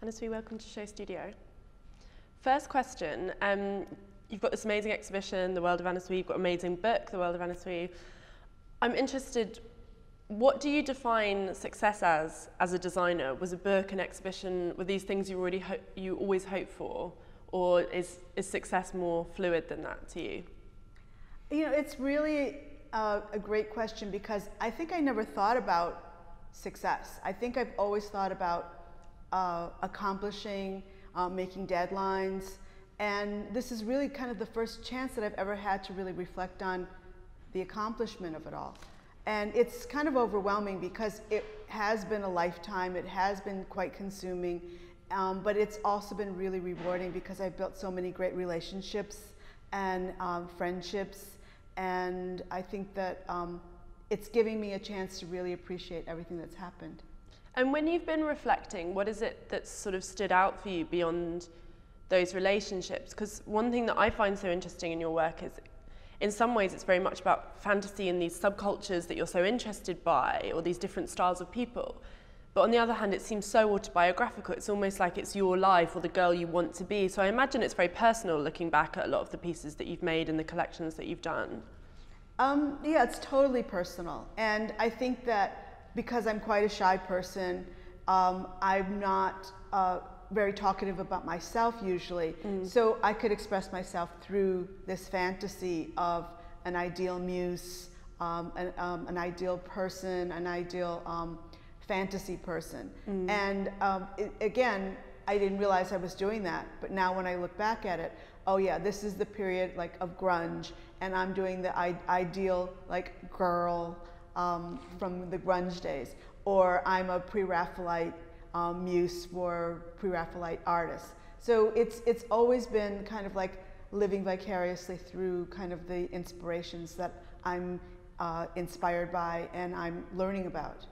Anna Sui, welcome to SHOWstudio. First question, you've got this amazing exhibition, The World of Anna Sui, you've got an amazing book, The World of Anna Sui. I'm interested, what do you define success as a designer? Was a book, an exhibition, were these things you always hope for? Or is success more fluid than that to you? You know, it's really a great question because I think I never thought about success. I think I've always thought about accomplishing, making deadlines, and this is really kind of the first chance that I've ever had to really reflect on the accomplishment of it all. And it's kind of overwhelming because it has been a lifetime, it has been quite consuming, but it's also been really rewarding because I've built so many great relationships and friendships, and I think that it's giving me a chance to really appreciate everything that's happened. And when you've been reflecting, what is it that's sort of stood out for you beyond those relationships? Because one thing that I find so interesting in your work is, in some ways, it's very much about fantasy and these subcultures that you're so interested by, or these different styles of people. But on the other hand, it seems so autobiographical. It's almost like it's your life or the girl you want to be. So I imagine it's very personal looking back at a lot of the pieces that you've made and the collections that you've done. Yeah, it's totally personal. And I think that because I'm quite a shy person, I'm not very talkative about myself usually. So I could express myself through this fantasy of an ideal muse, an ideal person, an ideal fantasy person. And again, I didn't realize I was doing that, but now when I look back at it, oh yeah, this is the period like of grunge, and I'm doing the ideal like girl from the grunge days, or I'm a pre-Raphaelite muse for pre-Raphaelite artists. So it's always been kind of like living vicariously through kind of the inspirations that I'm inspired by and I'm learning about.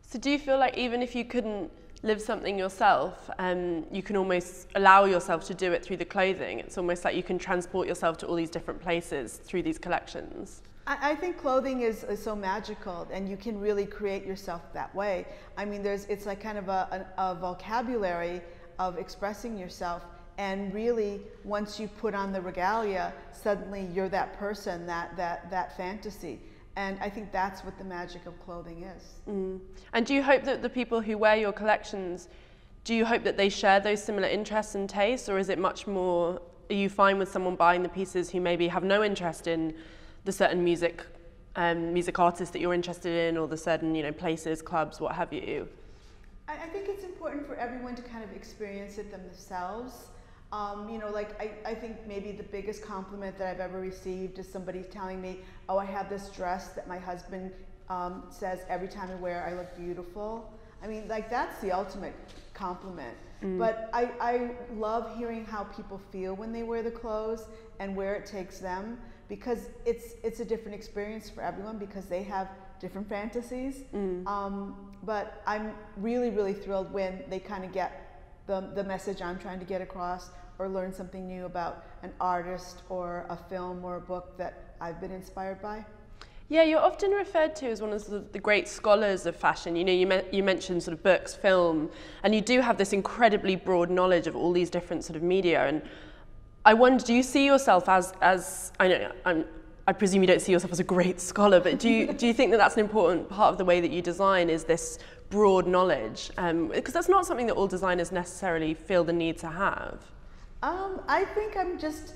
So do you feel like even if you couldn't live something yourself, you can almost allow yourself to do it through the clothing? It's almost like you can transport yourself to all these different places through these collections. I think clothing is so magical, and you can really create yourself that way. I mean, it's like kind of a vocabulary of expressing yourself, and really, once you put on the regalia, suddenly you're that person, that fantasy. And I think that's what the magic of clothing is. And do you hope that the people who wear your collections, do you hope that they share those similar interests and tastes, or is it much more, are you fine with someone buying the pieces who maybe have no interest in the certain music artists that you're interested in, or the certain places, clubs, what have you? I think it's important for everyone to kind of experience it themselves. I think maybe the biggest compliment that I've ever received is somebody telling me, oh, I have this dress that my husband says every time I wear I look beautiful. I mean, like, that's the ultimate compliment. But I love hearing how people feel when they wear the clothes and where it takes them, because it's a different experience for everyone because they have different fantasies. But I'm really, really thrilled when they kind of get the message I'm trying to get across, or learn something new about an artist or a film or a book that I've been inspired by. Yeah, you're often referred to as one of the great scholars of fashion. You mentioned sort of books, film, and you do have this incredibly broad knowledge of all these different sort of media. And I wonder, do you see yourself as I presume you don't see yourself as a great scholar, but do you think that that's an important part of the way that you design, is this broad knowledge? Because that's not something that all designers necessarily feel the need to have. I think I'm just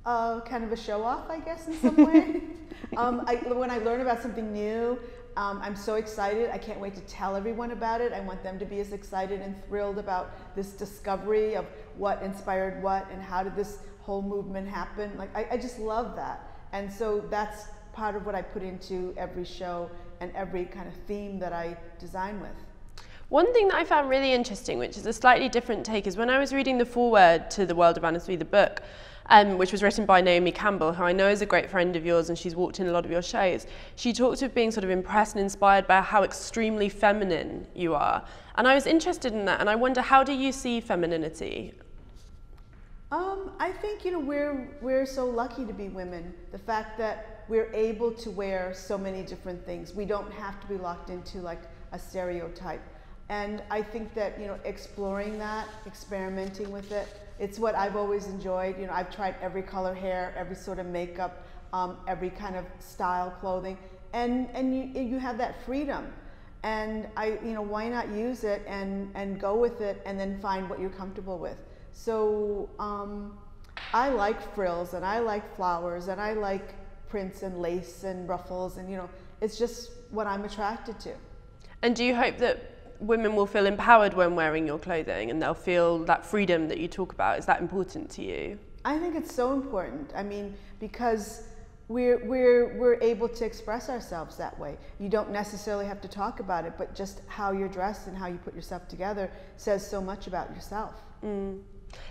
kind of a show-off, I guess, in some way. When I learn about something new, I'm so excited. I can't wait to tell everyone about it. I want them to be as excited and thrilled about this discovery of what inspired what and how did this whole movement happen. Like, I just love that. And so that's part of what I put into every show and every kind of theme that I design with. One thing that I found really interesting, which is a slightly different take, is when I was reading the foreword to The World of Anna Sui, the book, which was written by Naomi Campbell, who I know is a great friend of yours and she's walked in a lot of your shows. She talked of being sort of impressed and inspired by how extremely feminine you are. And I was interested in that, and I wonder, how do you see femininity? I think, we're so lucky to be women. The fact that we're able to wear so many different things. We don't have to be locked into like a stereotype. And I think that, exploring that, experimenting with it, it's what I've always enjoyed. I've tried every color hair, every sort of makeup, every kind of style clothing, and you have that freedom. And why not use it and go with it and then find what you're comfortable with. So I like frills and I like flowers and I like prints and lace and ruffles, and it's just what I'm attracted to. And do you hope that women will feel empowered when wearing your clothing and they'll feel that freedom that you talk about? Is that important to you? I think it's so important. I mean, because we're able to express ourselves that way. You don't necessarily have to talk about it, but just how you're dressed and how you put yourself together says so much about yourself.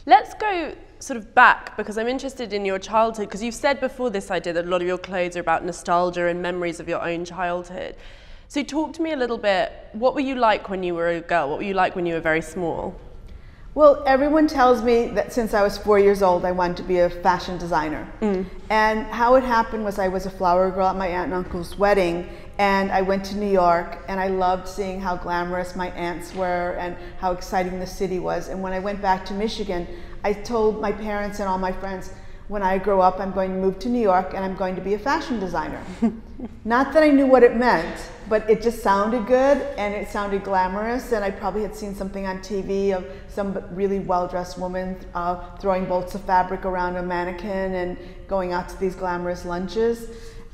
Let's go sort of back, because I'm interested in your childhood, because you've said before this idea that a lot of your clothes are about nostalgia and memories of your own childhood. So talk to me a little bit, what were you like when you were a girl? What were you like when you were very small? Well, everyone tells me that since I was 4 years old, I wanted to be a fashion designer. And how it happened was I was a flower girl at my aunt and uncle's wedding, and I went to New York, and I loved seeing how glamorous my aunts were and how exciting the city was. And when I went back to Michigan, I told my parents and all my friends, when I grow up, I'm going to move to New York and I'm going to be a fashion designer. Not that I knew what it meant, but it just sounded good and it sounded glamorous, and I probably had seen something on TV of some really well-dressed woman throwing bolts of fabric around a mannequin and going out to these glamorous lunches.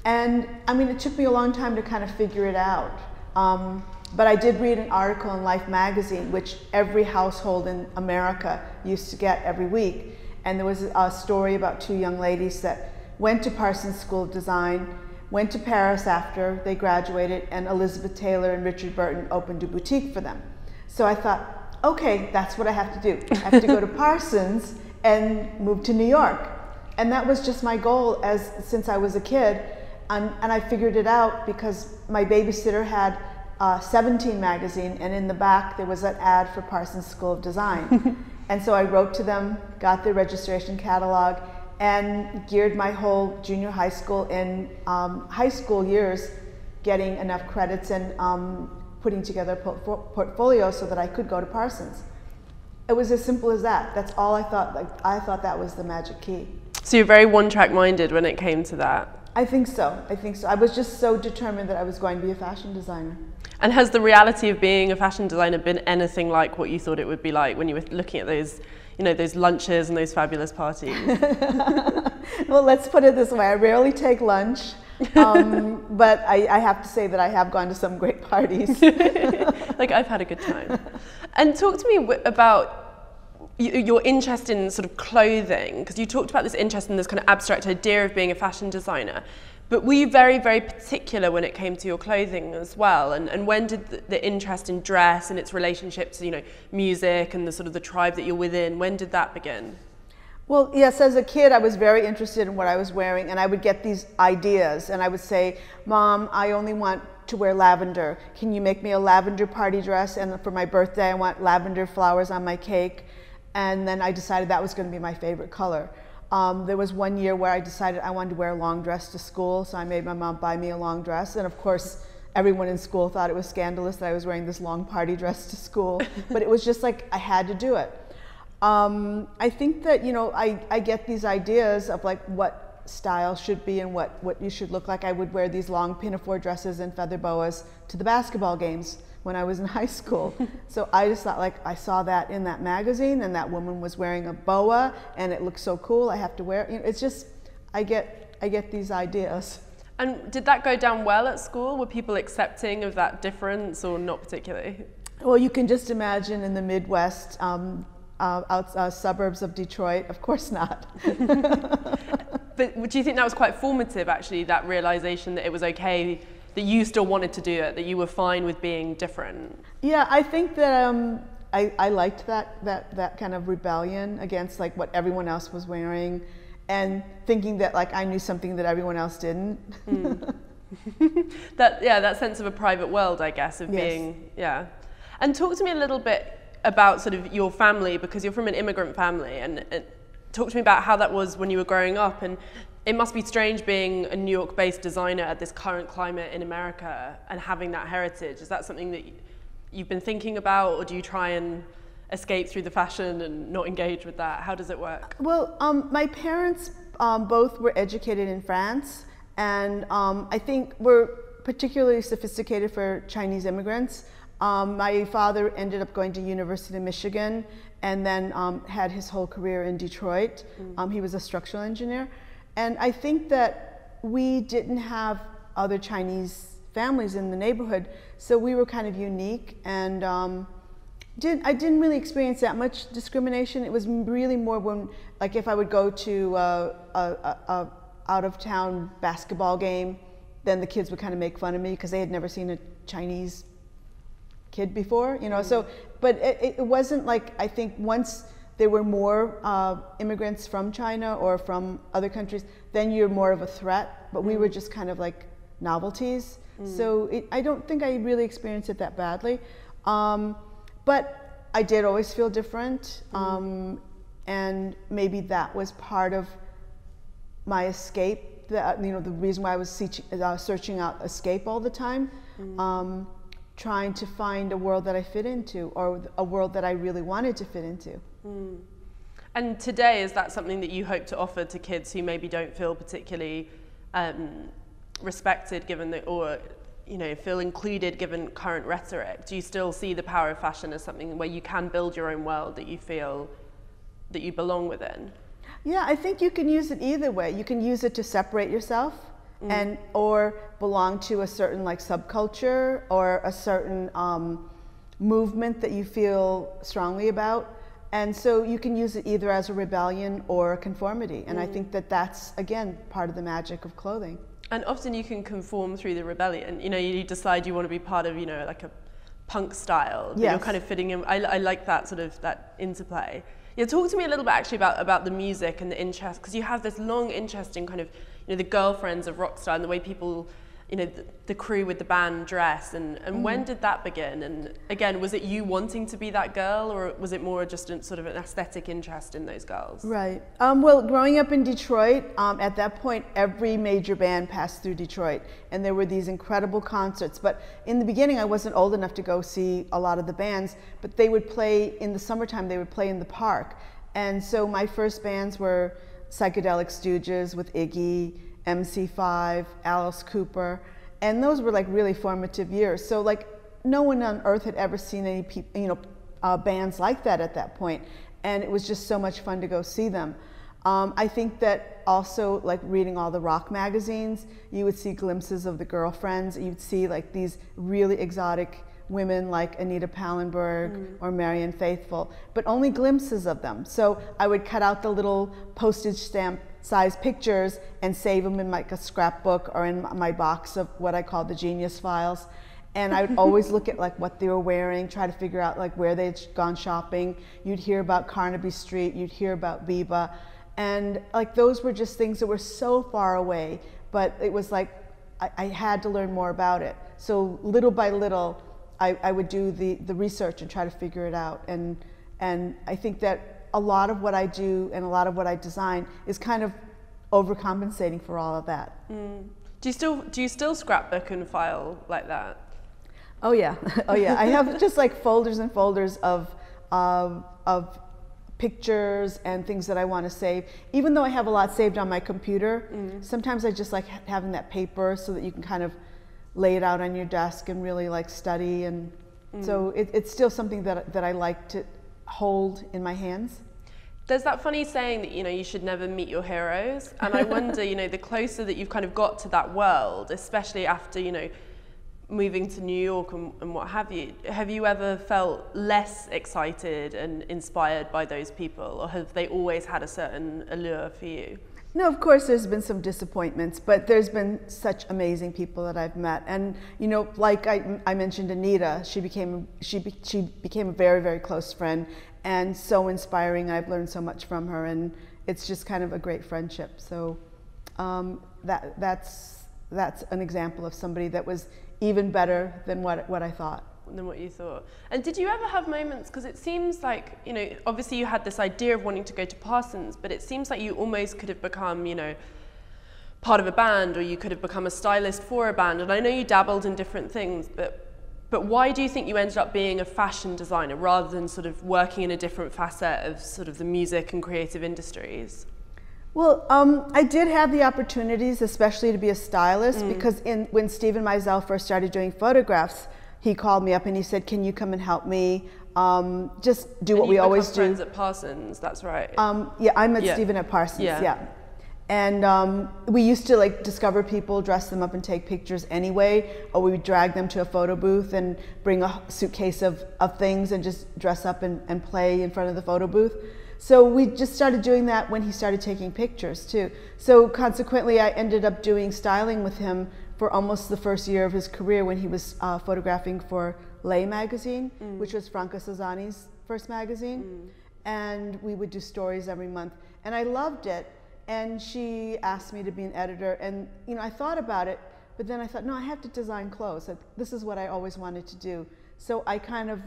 And I mean, it took me a long time to kind of figure it out. But I did read an article in Life magazine, which every household in America used to get every week. And there was a story about two young ladies that went to Parsons School of Design, went to Paris after they graduated, and Elizabeth Taylor and Richard Burton opened a boutique for them. So I thought, okay, that's what I have to do. I have to go to Parsons and move to New York. And that was just my goal since I was a kid. And I figured it out because my babysitter had 17 magazine, and in the back there was an ad for Parsons School of Design. And so I wrote to them, got their registration catalog, and geared my whole junior high school and high school years getting enough credits and putting together a portfolio so that I could go to Parsons. It was as simple as that. That's all I thought. Like, I thought that was the magic key. So you're very one-track minded when it came to that? I think so. I think so. I was just so determined that I was going to be a fashion designer. And has the reality of being a fashion designer been anything like what you thought it would be like when you were looking at those, those lunches and those fabulous parties? Well, let's put it this way. I rarely take lunch, but I have to say that I have gone to some great parties. Like, I've had a good time. And talk to me about your interest in sort of clothing, because you talked about this interest in this kind of abstract idea of being a fashion designer. But were you very, very particular when it came to your clothing as well? And when did the interest in dress and its relationship to, music and the sort of the tribe that you're within, when did that begin? Well, yes, as a kid, I was very interested in what I was wearing, and I would get these ideas, and I would say, Mom, I only want to wear lavender. Can you make me a lavender party dress? And for my birthday, I want lavender flowers on my cake. And then I decided that was going to be my favorite color. There was one year where I decided I wanted to wear a long dress to school, so I made my mom buy me a long dress. And of course, everyone in school thought it was scandalous that I was wearing this long party dress to school, but it was just like I had to do it. I think that, I get these ideas of like what style should be and what you should look like. I would wear these long pinafore dresses and feather boas to the basketball games when I was in high school. So I just thought, like, I saw that in that magazine, and that woman was wearing a boa, and it looked so cool, I have to wear it. It's just, I get these ideas. And did that go down well at school? Were people accepting of that difference, or not particularly? Well, you can just imagine in the Midwest, suburbs of Detroit, of course not. But do you think that was quite formative, actually, that realization that it was okay, that you still wanted to do it, that you were fine with being different? Yeah, I think that I liked that kind of rebellion against like what everyone else was wearing, and thinking that like I knew something that everyone else didn't. That sense of a private world, I guess, of being, yeah. And talk to me a little bit about sort of your family, because you're from an immigrant family, and talk to me about how that was when you were growing up. And it must be strange being a New York-based designer at this current climate in America and having that heritage. Is that something that you've been thinking about, or do you try and escape through the fashion and not engage with that? How does it work? Well, my parents both were educated in France, and I think were particularly sophisticated for Chinese immigrants. My father ended up going to University of Michigan and then had his whole career in Detroit. He was a structural engineer. And I think that we didn't have other Chinese families in the neighborhood, so we were kind of unique, and I didn't really experience that much discrimination. It was really more when, like, if I would go to a out-of-town basketball game, then the kids would kind of make fun of me because they had never seen a Chinese kid before, you know. So, but it wasn't like, I think once there were more immigrants from China or from other countries, then you're more of a threat. But we were just kind of like novelties. So I don't think I really experienced it that badly. But I did always feel different. And maybe that was part of my escape. The reason why I was searching out escape all the time. Trying to find a world that I fit into, or a world that I really wanted to fit into. And today, is that something that you hope to offer to kids who maybe don't feel particularly respected, given the, or feel included given current rhetoric? Do you still see the power of fashion as something where you can build your own world that you feel that you belong within? Yeah, I think you can use it either way. You can use it to separate yourself, and or belong to a certain like subculture or a certain movement that you feel strongly about. And so you can use it either as a rebellion or a conformity. And I think that that's, again, part of the magic of clothing. And often you can conform through the rebellion. You decide you want to be part of, like a punk style. But you're kind of fitting in. I like that sort of, that interplay. Yeah, talk to me a little bit actually about the music and the interest, because you have this long interest in kind of, the girlfriends of rock style and the way people, the crew with the band dress, and when did that begin? And again, was it you wanting to be that girl, or was it more just sort of an aesthetic interest in those girls? Right. Well, growing up in Detroit, at that point, every major band passed through Detroit, and there were these incredible concerts. But in the beginning, I wasn't old enough to go see a lot of the bands, but they would play in the summertime, they would play in the park. And so my first bands were Psychedelic Stooges with Iggy, MC5, Alice Cooper, and those were like really formative years. So like no one on earth had ever seen any bands like that at that point, and it was just so much fun to go see them. I think that also, like reading all the rock magazines, you would see glimpses of the girlfriends. You'd see like these really exotic women like Anita Pallenberg or Marianne Faithfull, but only glimpses of them. So I would cut out the little postage stamp size pictures and save them in like a scrapbook or in my box of what I call the genius files. And I would always look at like what they were wearing, try to figure out like where they'd gone shopping. You'd hear about Carnaby Street, you'd hear about Biba. And like those were just things that were so far away, but it was like I had to learn more about it. So little by little, I would do the research and try to figure it out. And I think that a lot of what I do and a lot of what I design is kind of overcompensating for all of that. Do you still scrapbook and file like that? Oh yeah, oh yeah. I have just like folders and folders of pictures and things that I want to save. Even though I have a lot saved on my computer, sometimes I just like having that paper so that you can kind of lay it out on your desk and really like study. And so it's still something that I like to hold in my hands. There's that funny saying that you should never meet your heroes, and I wonder the closer that you've kind of got to that world, especially after moving to New York and what have you ever felt less excited and inspired by those people, or have they always had a certain allure for you? No, of course there's been some disappointments, but there's been such amazing people that I've met. And like I mentioned Anita, she became a very, very close friend and so inspiring. I've learned so much from her, and it's just kind of a great friendship. So that's an example of somebody that was even better than what I thought. Than what you thought. And did you ever have moments, because it seems like, obviously you had this idea of wanting to go to Parsons, but it seems like you almost could have become, part of a band, or you could have become a stylist for a band. And I know you dabbled in different things, but But why do you think you ended up being a fashion designer rather than sort of working in a different facet of sort of the music and creative industries? Well, I did have the opportunities, especially to be a stylist, because when Stephen Meisel first started doing photographs, he called me up and he said, "Can you come and help me? Just do what we always do." Friends at Parsons, that's right. Yeah, I met Stephen at Parsons. Yeah. And we used to like discover people, dress them up, and take pictures anyway, or we would drag them to a photo booth and bring a suitcase of things and just dress up and play in front of the photo booth. So we just started doing that when he started taking pictures too. So consequently, I ended up doing styling with him for almost the first year of his career when he was photographing for Lay magazine, which was Franca Sozzani's first magazine. And we would do stories every month. And I loved it. And she asked me to be an editor. And you know, I thought about it, but then I thought, no, I have to design clothes. This is what I always wanted to do. So I kind of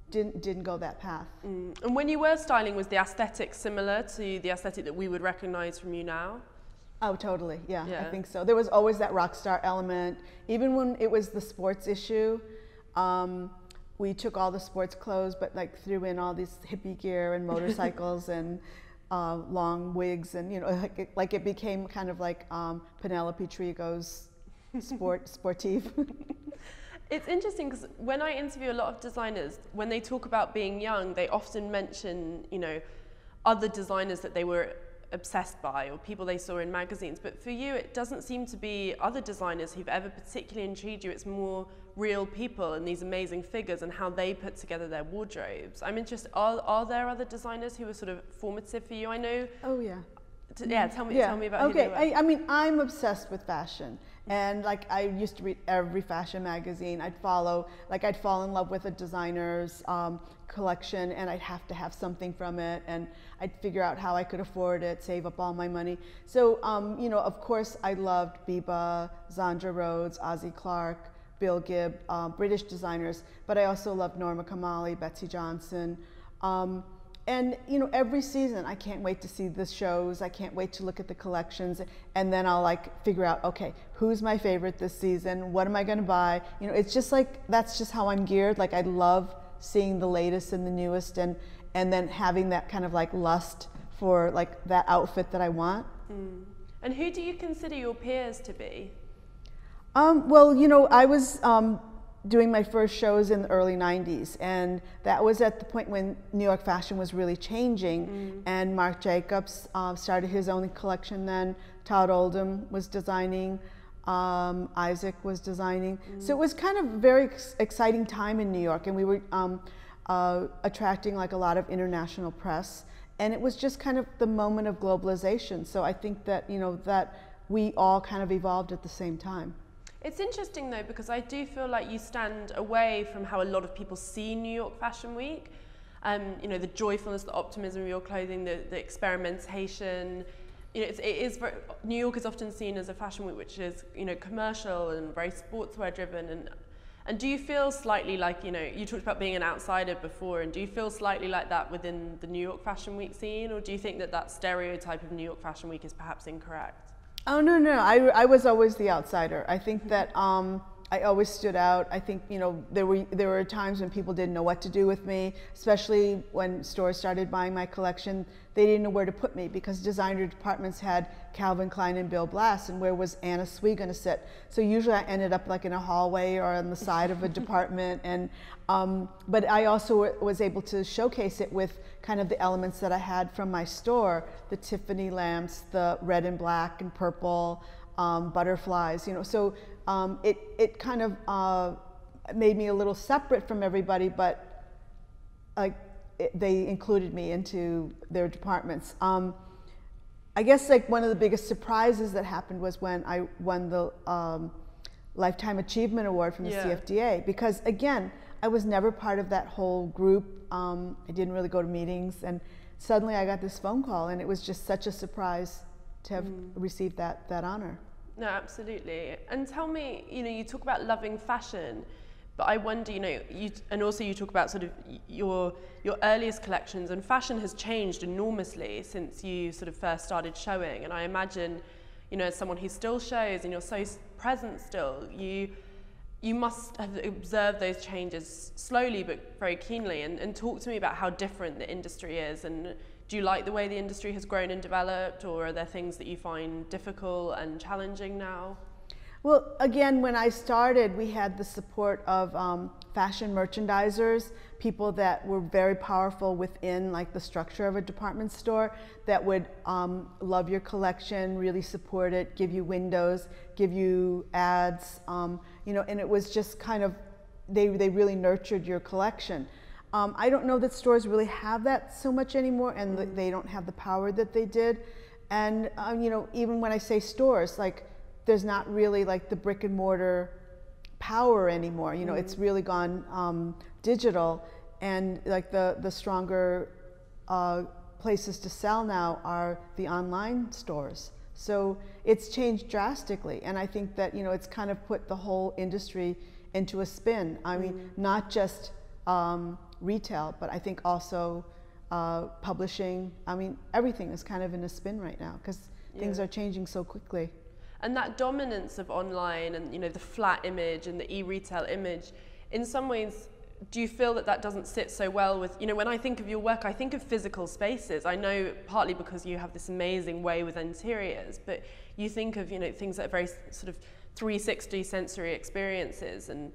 didn't go that path. And when you were styling, was the aesthetic similar to the aesthetic that we would recognize from you now? Oh, totally. Yeah, I think so. There was always that rock star element. Even when it was the sports issue, we took all the sports clothes, but like threw in all this hippie gear and motorcycles and long wigs, and you know, like it became kind of like Penelope Trigo's sportive. It's interesting because when I interview a lot of designers, when they talk about being young, they often mention, you know, other designers that they were obsessed by or people they saw in magazines. But for you, it doesn't seem to be other designers who've ever particularly intrigued you. It's more real people and these amazing figures and how they put together their wardrobes. I'm interested, are there other designers who are sort of formative for you? I know. Oh, yeah. Yeah, tell me about who they were. I mean, I'm obsessed with fashion. And like I used to read every fashion magazine. I'd fall in love with a designer's collection, and I'd have to have something from it, and I'd figure out how I could afford it, save up all my money. So, you know, of course, I loved Biba, Zandra Rhodes, Ozzie Clark, Bill Gibb, British designers, but I also loved Norma Kamali, Betsy Johnson. And you know, every season I can't wait to see the shows, I can't wait to look at the collections, and then I'll like figure out, okay, who's my favorite this season, what am I gonna buy? You know, it's just like, that's just how I'm geared. Like I love seeing the latest and the newest, and then having that kind of like lust for like that outfit that I want. And who do you consider your peers to be? Well, you know, I was doing my first shows in the early 90s, and that was at the point when New York fashion was really changing, and Marc Jacobs started his own collection then, Todd Oldham was designing, Isaac was designing. So it was kind of a very exciting time in New York, and we were attracting like a lot of international press, and it was just kind of the moment of globalization. So I think that, you know, that we all kind of evolved at the same time. It's interesting though, because I do feel like you stand away from how a lot of people see New York Fashion Week. You know, the joyfulness, the optimism of your clothing, the experimentation. You know, New York is often seen as a fashion week which is, you know, commercial and very sportswear driven. And do you feel slightly like, you know, you talked about being an outsider before, and do you feel slightly like that within the New York Fashion Week scene, or do you think that that stereotype of New York Fashion Week is perhaps incorrect? Oh, no, I was always the outsider. I think that I always stood out. I think, you know, there were times when people didn't know what to do with me, especially when stores started buying my collection. They didn't know where to put me because designer departments had Calvin Klein and Bill Blass, and where was Anna Sui going to sit? So usually I ended up like in a hallway or on the side of a department. And but I also was able to showcase it with kind of the elements that I had from my store, the Tiffany lamps, the red and black and purple, butterflies, you know. So it kind of made me a little separate from everybody, but like they included me into their departments. I guess like one of the biggest surprises that happened was when I won the Lifetime Achievement Award from the CFDA, because again, I was never part of that whole group. I didn't really go to meetings, and suddenly I got this phone call, and it was just such a surprise to have received that honor. No, absolutely. And tell me, you know, you talk about loving fashion, but I wonder, you know, and also you talk about sort of your earliest collections, and fashion has changed enormously since you sort of first started showing. And I imagine, you know, as someone who still shows and you're so present still, you must have observed those changes slowly but very keenly, and talk to me about how different the industry is. And do you like the way the industry has grown and developed, or are there things that you find difficult and challenging now? Well, again, when I started, we had the support of fashion merchandisers, people that were very powerful within like the structure of a department store, that would love your collection, really support it, give you windows, give you ads, you know, and it was just kind of, they really nurtured your collection. I don't know that stores really have that so much anymore, and they don't have the power that they did. And you know, even when I say stores, like, there's not really like the brick and mortar power anymore. You know, it's really gone digital, and like the stronger places to sell now are the online stores. So it's changed drastically, and I think that, you know, it's kind of put the whole industry into a spin. I mean, not just retail, but I think also publishing. I mean, everything is kind of in a spin right now because things are changing so quickly. And that dominance of online and, you know, the flat image and the e-retail image, in some ways, do you feel that that doesn't sit so well with, you know, when I think of your work, I think of physical spaces. I know partly because you have this amazing way with interiors, but you think of, you know, things that are very sort of 360 sensory experiences. And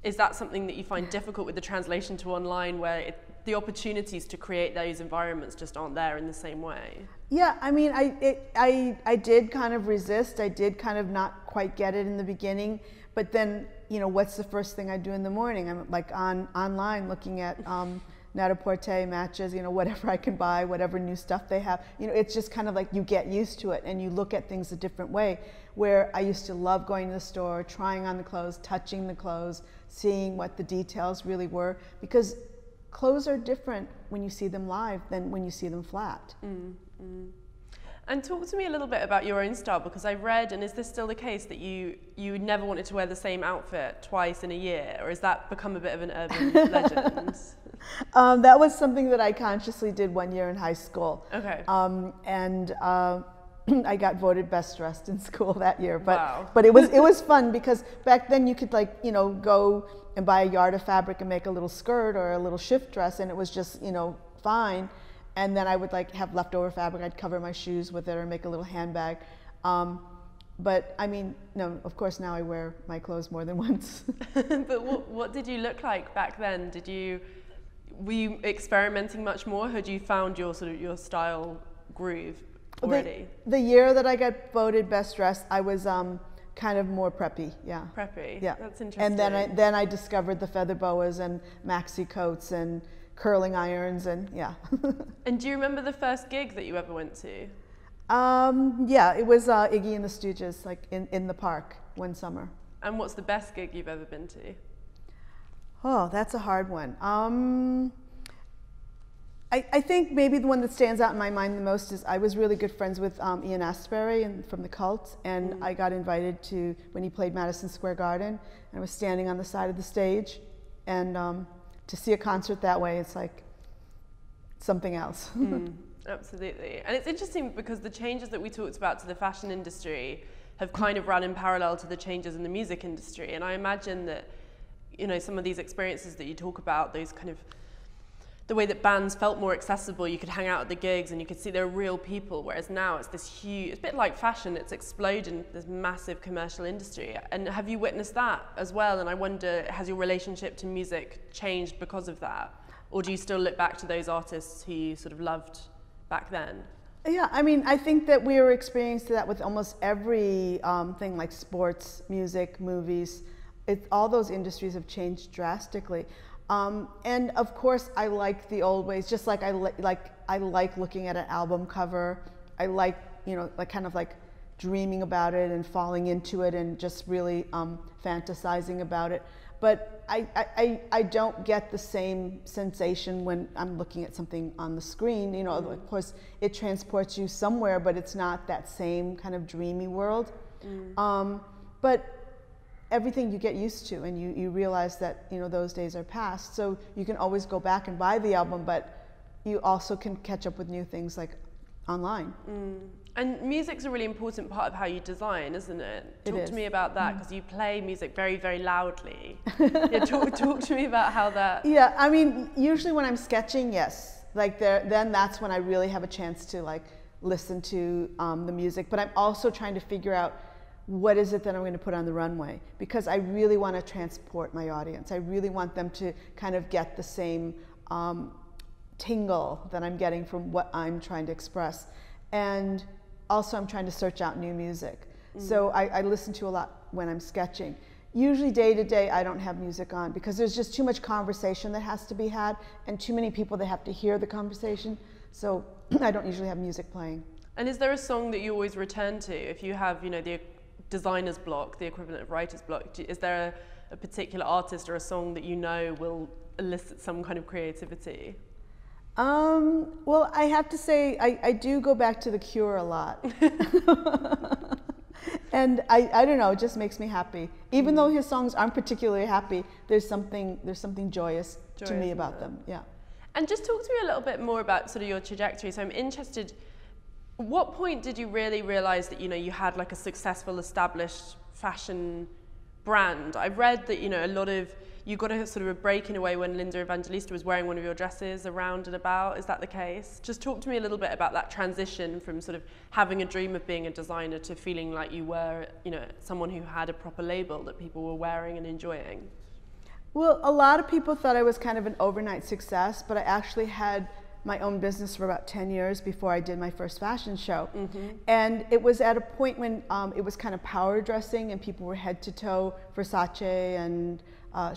is that something that you find difficult with the translation to online, where the opportunities to create those environments just aren't there in the same way? Yeah, I mean, I did kind of resist. I did kind of not quite get it in the beginning, but then, you know, what's the first thing I do in the morning? I'm like online looking at Net-a-Porter matches, you know, whatever I can buy, whatever new stuff they have. You know, it's just kind of like you get used to it and you look at things a different way. Where I used to love going to the store, trying on the clothes, touching the clothes, seeing what the details really were, because clothes are different when you see them live than when you see them flat. And talk to me a little bit about your own style, because I read, and is this still the case, that you never wanted to wear the same outfit twice in a year, or has that become a bit of an urban legend? That was something that I consciously did one year in high school. Okay. I got voted best dressed in school that year, but Wow. but it was fun because back then you could, like, you know, go and buy a yard of fabric and make a little skirt or a little shift dress, and it was just, you know, fine. And then I would like have leftover fabric. I'd cover my shoes with it or make a little handbag. But I mean, no, of course now I wear my clothes more than once. But what did you look like back then? Were you experimenting much more? Had you found your sort of your style groove already? The year that I got voted best dressed, I was kind of more preppy. Yeah. Preppy. Yeah. That's interesting. And then I discovered the feather boas and maxi coats and curling irons and yeah. And do you remember the first gig that you ever went to? Yeah, it was Iggy and the Stooges, like in the park one summer. And what's the best gig you've ever been to? Oh, that's a hard one. I think maybe the one that stands out in my mind the most is I was really good friends with Ian Astbury from the Cult, and I got invited to, when he played Madison Square Garden, and I was standing on the side of the stage, and to see a concert that way, it's like something else. Absolutely. And it's interesting because the changes that we talked about to the fashion industry have kind of run in parallel to the changes in the music industry. And I imagine that, you know, some of these experiences that you talk about, those kind of, the way that bands felt more accessible, you could hang out at the gigs and you could see they're real people, whereas now it's this huge, it's a bit like fashion, it's exploded, this massive commercial industry. And have you witnessed that as well? And I wonder, has your relationship to music changed because of that? Or do you still look back to those artists who you sort of loved back then? Yeah, I mean, I think that we were experiencing that with almost every thing, like sports, music, movies. All those industries have changed drastically. And of course, I like the old ways. Just like I like looking at an album cover. I like, you know, like kind of like dreaming about it and falling into it and just really fantasizing about it. But I don't get the same sensation when I'm looking at something on the screen. You know, of course, it transports you somewhere, but it's not that same kind of dreamy world. But everything you get used to, and you realize that, you know, those days are past. So you can always go back and buy the album, but you also can catch up with new things like online. And music's a really important part of how you design, isn't it? Talk to me about that, because you play music very, very loudly. Yeah, talk to me about how that... Yeah, I mean, usually when I'm sketching, yes. Like then that's when I really have a chance to like listen to the music. But I'm also trying to figure out what is it that I'm going to put on the runway, because I really want to transport my audience. I really want them to kind of get the same tingle that I'm getting from what I'm trying to express. And also I'm trying to search out new music. So I listen to a lot when I'm sketching. Usually day to day I don't have music on, because there's just too much conversation that has to be had and too many people that have to hear the conversation. So I don't usually have music playing. And is there a song that you always return to? If you have, you know, the designer's block, the equivalent of writer's block, is there a particular artist or a song that you know will elicit some kind of creativity? Well, I have to say, I do go back to The Cure a lot. And I don't know, it just makes me happy. Even though his songs aren't particularly happy, there's something joyous to me about them. Yeah. And just talk to me a little bit more about sort of your trajectory. So I'm interested, what point did you really realize that, you know, you had like a successful established fashion brand? I've read that, you know, a lot of, you got a sort of a break in a way when Linda Evangelista was wearing one of your dresses around and about. Is that the case? Just talk to me a little bit about that transition from sort of having a dream of being a designer to feeling like you were, you know, someone who had a proper label that people were wearing and enjoying. Well, a lot of people thought I was kind of an overnight success, but I actually had my own business for about 10 years before I did my first fashion show. And it was at a point when it was kind of power dressing and people were head to toe Versace and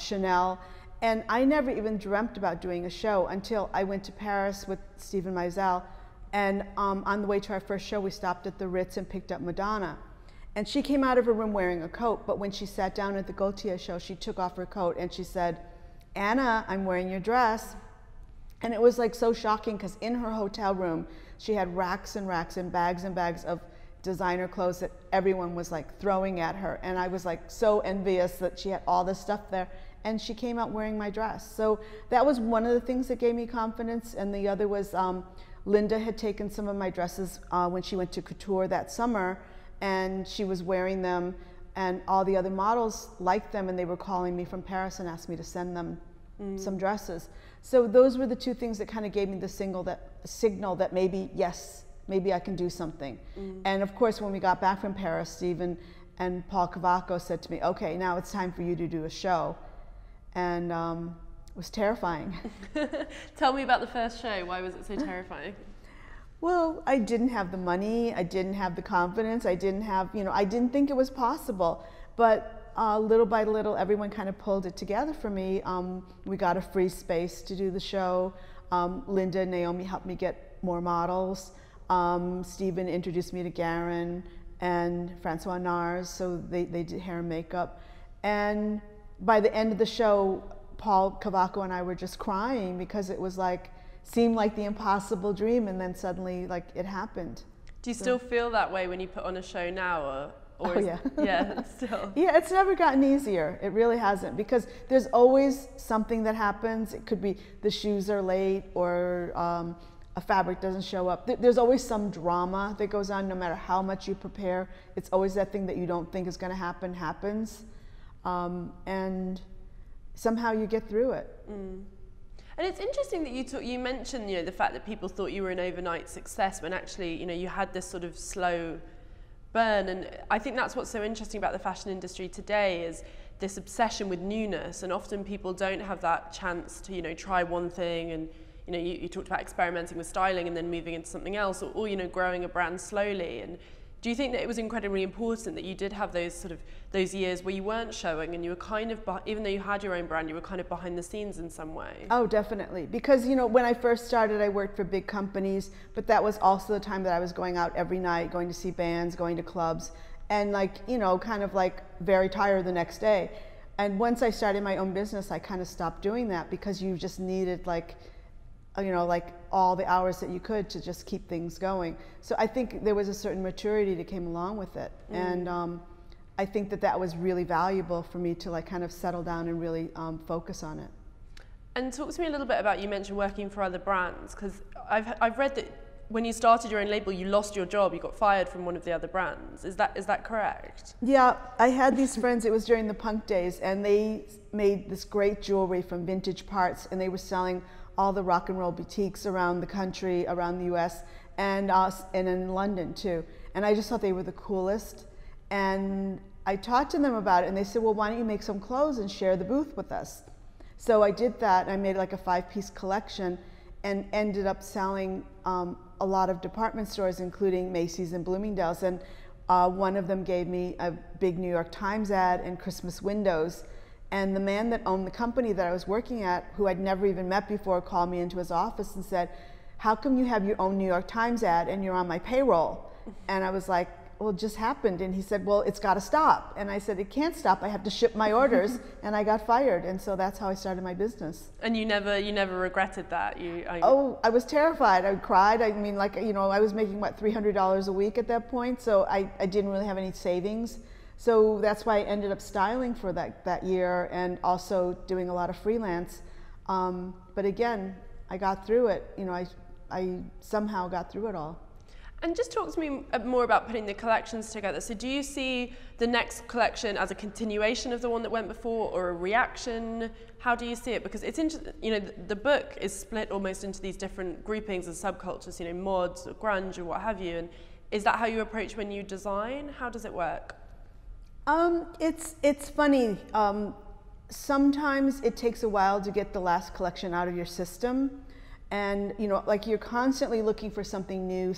Chanel. And I never even dreamt about doing a show until I went to Paris with Steven Meisel. And on the way to our first show, we stopped at the Ritz and picked up Madonna. And she came out of her room wearing a coat, but when she sat down at the Gaultier show, she took off her coat and she said, "Anna, I'm wearing your dress." And it was like so shocking, because in her hotel room, she had racks and racks and bags of designer clothes that everyone was like throwing at her. And I was like so envious that she had all this stuff there. And she came out wearing my dress. So that was one of the things that gave me confidence. And the other was Linda had taken some of my dresses when she went to Couture that summer, and she was wearing them, and all the other models liked them, and they were calling me from Paris and asked me to send them some dresses. So those were the two things that kind of gave me the signal that maybe, yes, maybe I can do something. And of course, when we got back from Paris, Steven and Paul Cavacco said to me, "Okay, now it's time for you to do a show." And it was terrifying. Tell me about the first show. Why was it so terrifying? Well, I didn't have the money, I didn't have the confidence, I didn't have, you know, I didn't think it was possible. But little by little, everyone kind of pulled it together for me. We got a free space to do the show. Linda and Naomi helped me get more models. Steven introduced me to Garen and Francois Nars, so they did hair and makeup. And by the end of the show, Paul Cavacco and I were just crying, because it was like, seemed like the impossible dream, and then suddenly like it happened. Do you still feel that way when you put on a show now, or yeah. Yeah, still. Yeah, it's never gotten easier. It really hasn't, because there's always something that happens. It could be the shoes are late, or a fabric doesn't show up. There's always some drama that goes on, no matter how much you prepare. It's always that thing that you don't think is going to happen happens, and somehow you get through it. And it's interesting that you mentioned, you know, the fact that people thought you were an overnight success, when actually, you know, you had this sort of slow burn. And I think that's what's so interesting about the fashion industry today, is this obsession with newness. And often people don't have that chance to, you know, try one thing. And, you know, you talked about experimenting with styling and then moving into something else, or, you know, growing a brand slowly. And do you think that it was incredibly important that you did have those years where you weren't showing, and you were kind of, even though you had your own brand, you were kind of behind the scenes in some way? Oh, definitely. Because, you know, when I first started, I worked for big companies, but that was also the time that I was going out every night, going to see bands, going to clubs, and like, you know, kind of like very tired the next day. And once I started my own business, I kind of stopped doing that, because you just needed like, you know, like all the hours that you could to just keep things going. So I think there was a certain maturity that came along with it. And I think that was really valuable for me to like kind of settle down and really focus on it. And talk to me a little bit about, you mentioned working for other brands, because I've read that when you started your own label, you lost your job, you got fired from one of the other brands. Is that correct? Yeah, I had these friends, it was during the punk days, and they made this great jewelry from vintage parts, and they were selling all the rock and roll boutiques around the country, around the US, and in London too. And I just thought they were the coolest. And I talked to them about it, and they said, well, why don't you make some clothes and share the booth with us? So I did that, and I made like a 5-piece collection, and ended up selling a lot of department stores, including Macy's and Bloomingdale's. And one of them gave me a big New York Times ad and Christmas windows. And the man that owned the company that I was working at, who I'd never even met before, called me into his office and said, how come you have your own New York Times ad and you're on my payroll? And I was like, well, it just happened. And he said, well, it's got to stop. And I said, it can't stop. I have to ship my orders. And I got fired. And so that's how I started my business. And you never regretted that? Oh, I was terrified. I cried. I mean, like, you know, I was making, what, $300 a week at that point. So I didn't really have any savings. So that's why I ended up styling for that year, and also doing a lot of freelance. But again, I got through it. You know, I somehow got through it all. And just talk to me more about putting the collections together. So do you see the next collection as a continuation of the one that went before, or a reaction? How do you see it? Because it's interesting, you know, the book is split almost into these different groupings and subcultures, you know, mods or grunge or what have you. And is that how you approach when you design? How does it work? It's funny. Sometimes it takes a while to get the last collection out of your system. And, you know, like, you're constantly looking for something new,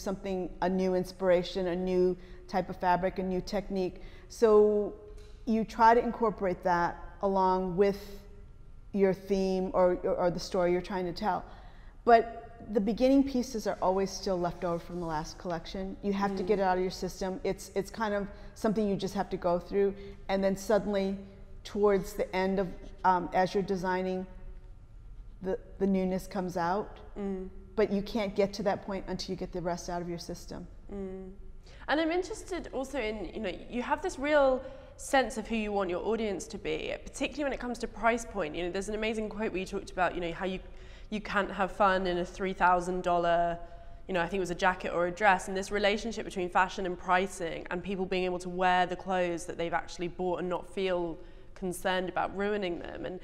a new inspiration, a new type of fabric, a new technique. So you try to incorporate that along with your theme or the story you're trying to tell. But the beginning pieces are always still left over from the last collection. You have to get it out of your system. It's kind of something you just have to go through. And then suddenly, towards the end of, as you're designing, the newness comes out, but you can't get to that point until you get the rest out of your system. And I'm interested also in, you know, you have this real sense of who you want your audience to be, particularly when it comes to price point. You know, there's an amazing quote where you talked about, you know, how you can't have fun in a $3,000, you know, I think it was a jacket or a dress, and this relationship between fashion and pricing, and people being able to wear the clothes that they've actually bought and not feel concerned about ruining them. And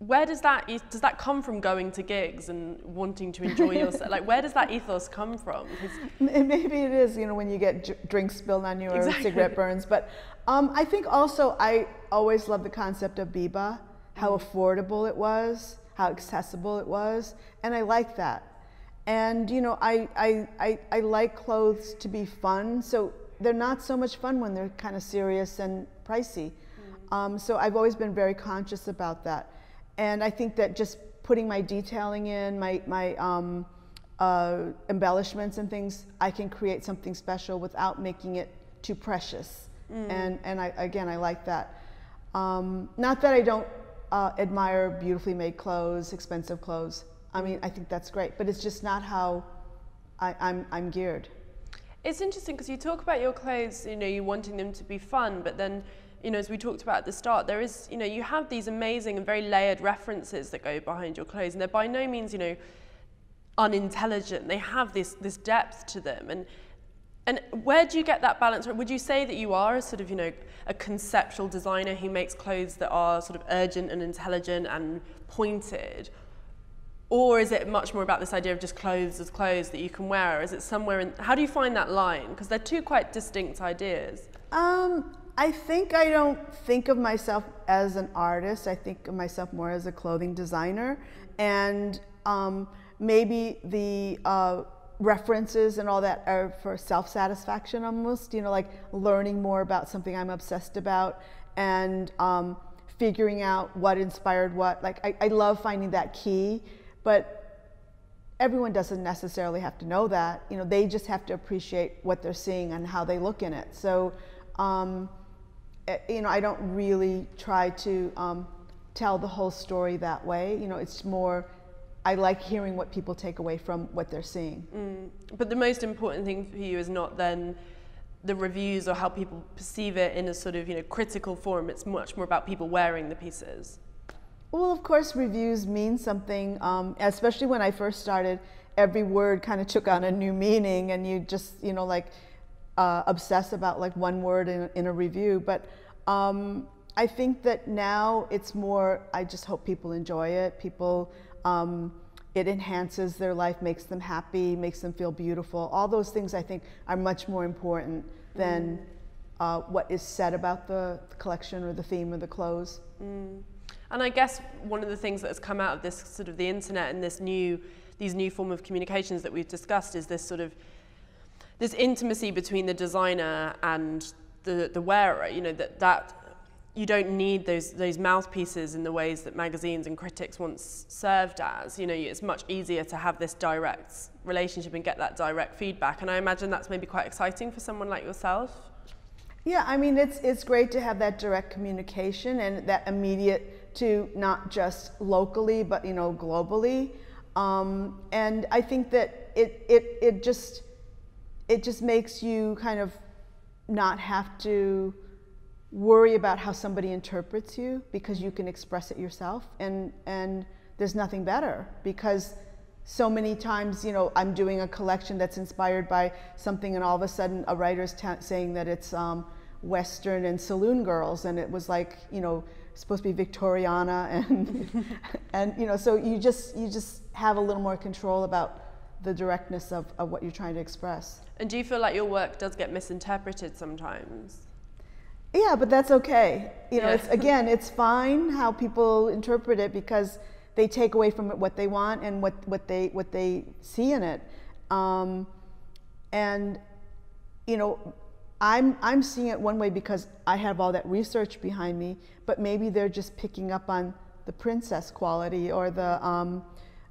where does that come from, going to gigs and wanting to enjoy yourself? Like, where does that ethos come from? Maybe it is, you know, when you get drinks spilled on you or cigarette burns. But I think also I always loved the concept of Biba, how affordable it was, how accessible it was, and I like that. And, you know, I like clothes to be fun, so they're not so much fun when they're kind of serious and pricey. So I've always been very conscious about that. And I think that just putting my detailing in, my embellishments and things, I can create something special without making it too precious. And I like that. Not that I don't admire beautifully made clothes, expensive clothes. I mean, I think that's great, but it's just not how I'm geared. It's interesting because you talk about your clothes, you know, you wanting them to be fun, but then, you know, as we talked about at the start, there is, you know, you have these amazing and very layered references that go behind your clothes, and they're by no means, you know, unintelligent. They have this depth to them. And where do you get that balance? Or would you say that you are a sort of, you know, a conceptual designer who makes clothes that are sort of urgent and intelligent and pointed? Or is it much more about this idea of just clothes as clothes that you can wear? Or is it somewhere in, how do you find that line? Because they're two quite distinct ideas. I think I don't think of myself as an artist. I think of myself more as a clothing designer. And maybe the references and all that are for self-satisfaction almost, you know, like learning more about something I'm obsessed about, and figuring out what inspired what. Like, I love finding that key, but everyone doesn't necessarily have to know that. You know, they just have to appreciate what they're seeing and how they look in it. So, you know, I don't really try to tell the whole story that way. You know, it's more, I like hearing what people take away from what they're seeing. But the most important thing for you is not then the reviews or how people perceive it in a sort of, you know, critical form. It's much more about people wearing the pieces. Well, of course, reviews mean something, especially when I first started. every word kind of took on a new meaning, and you just, you know, like obsess about like one word in a review. But I think that now it's more, I just hope people enjoy it. People, it enhances their life, makes them happy, makes them feel beautiful. All those things I think are much more important than what is said about the collection or the theme or the clothes. And I guess one of the things that has come out of this sort of the internet and these new form of communications that we've discussed is this sort of this intimacy between the designer and the wearer. You know, that you don't need those mouthpieces in the ways that magazines and critics once served as. You know, it's much easier to have this direct relationship and get that direct feedback. And I imagine that's maybe quite exciting for someone like yourself. Yeah, I mean, it's great to have that direct communication and that immediate to not just locally, but, you know, globally. And I think that it just makes you kind of not have to worry about how somebody interprets you, because you can express it yourself, and there's nothing better, because so many times, you know, I'm doing a collection that's inspired by something, and all of a sudden a writer's saying that it's Western and saloon girls, and it was like, you know, supposed to be Victoriana, and you know, so you just have a little more control about the directness of what you're trying to express. And do you feel like your work does get misinterpreted sometimes? Yeah, but that's okay. You know, it's fine how people interpret it, because they take away from it what they want and what they see in it. And you know, I'm seeing it one way because I have all that research behind me, but maybe they're just picking up on the princess quality or the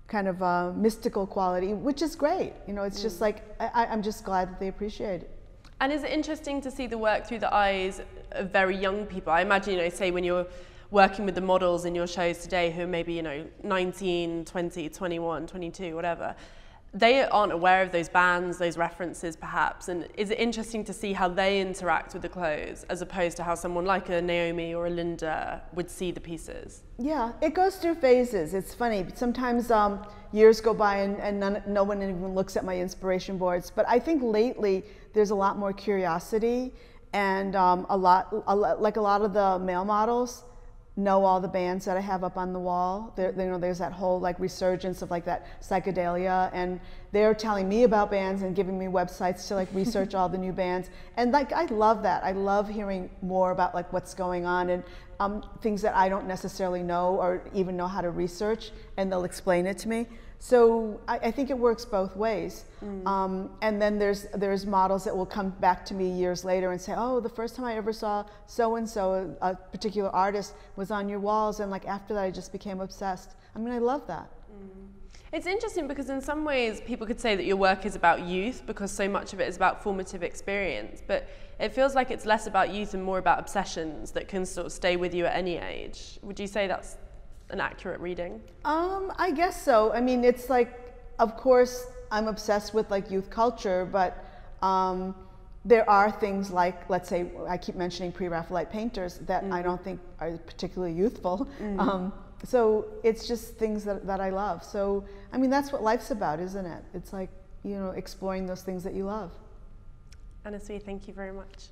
kind of mystical quality, which is great. You know, it's just like, I'm just glad that they appreciate it. And is it interesting to see the work through the eyes of very young people? I imagine, you know, say when you're working with the models in your shows today who are maybe, you know, 19, 20, 21, 22, whatever, they aren't aware of those bands, those references perhaps. And is it interesting to see how they interact with the clothes as opposed to how someone like a Naomi or a Linda would see the pieces? Yeah, it goes through phases. It's funny. Sometimes years go by and no one even looks at my inspiration boards. But I think lately there's a lot more curiosity, and like a lot of the male models know all the bands that I have up on the wall. You know, there's that whole like resurgence of like that psychedelia, and they're telling me about bands and giving me websites to like research all the new bands. And like, I love that. I love hearing more about like what's going on, and things that I don't necessarily know or even know how to research, and they'll explain it to me. So I think it works both ways. And then there's models that will come back to me years later and say, oh, the first time I ever saw so-and-so, a particular artist, was on your walls, and like after that I just became obsessed. I mean, I love that. It's interesting because in some ways people could say that your work is about youth because so much of it is about formative experience, but it feels like it's less about youth and more about obsessions that can sort of stay with you at any age. Would you say that's an accurate reading? I guess so. I mean, it's like, of course, I'm obsessed with like youth culture, but there are things like, let's say, I keep mentioning pre-Raphaelite painters that I don't think are particularly youthful. So it's just things that I love. So, I mean, that's what life's about, isn't it? It's like, you know, exploring those things that you love. Anna Sui, thank you very much.